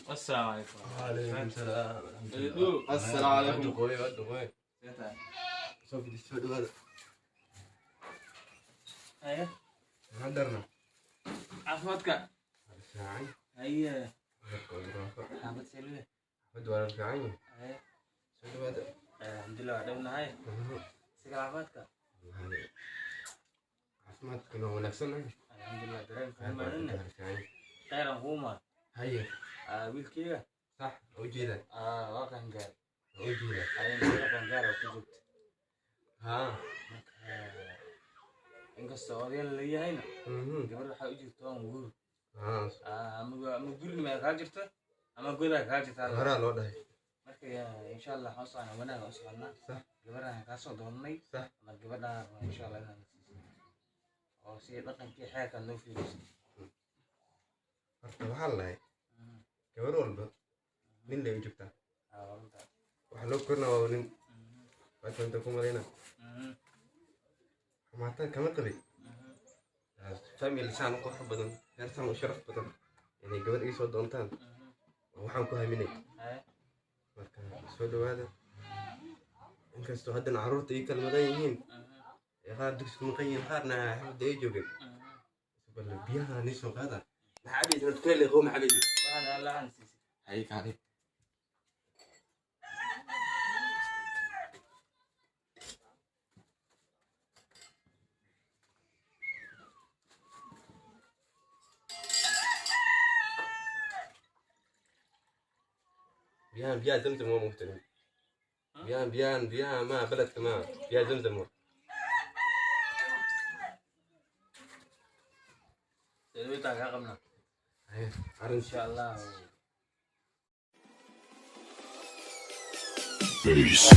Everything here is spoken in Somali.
السلام عليكم. وعليكم السلام. السلام عليكم. دقوي صوفي السود هذا. ايه هدرنا عفوتك. ساعي هيا حافظ حافظ سلوه. ولا ساعي ايه سود هذا. الحمد لله دونا هاي سيقل عفوتك. عفمت كنا ونكسنا الحمد لله درين فهمنا لنا ساعي خير هما هيا ويلكيga صح وجيلة واقعن gaar وجيلة ayaan gaar oo ku joogto ها inkastoo odayaal la yahayna gabar waxa u jirto aan guur ama guriga ma ka jirto ama goda ka jirto هرا لو دحي marka insha Allah xoosan wanaag oo socona صح gabadhan ka soo doonay صح ama gabadha insha Allah inaan oo si dhaqankii xeerka noo fiiriso horta waxaa lahay gabar walba nin lay u jirtaa waxa loo korna waa nin waanta ku marayna xamaataan kama qabin family saan u qurux badan reer saan u sharaf badan inay gabar ii soo doontaan waxaan ku haminay marka soo dhawaada inkastoo haddana carruurta ii kala madan yihiin qaar dugsiga maqan yihiin qaarna xafada ay joogeen bal biyaha nin soo qaada maxaa cabaysa horta kuley qowma cabaysa waxaan Allah aan siisay hay kaale بيان زمزم مو مهتم بيان ما بلدك ما بيان زمزم سيدويتا ka qabna عرن insha Allah Peace.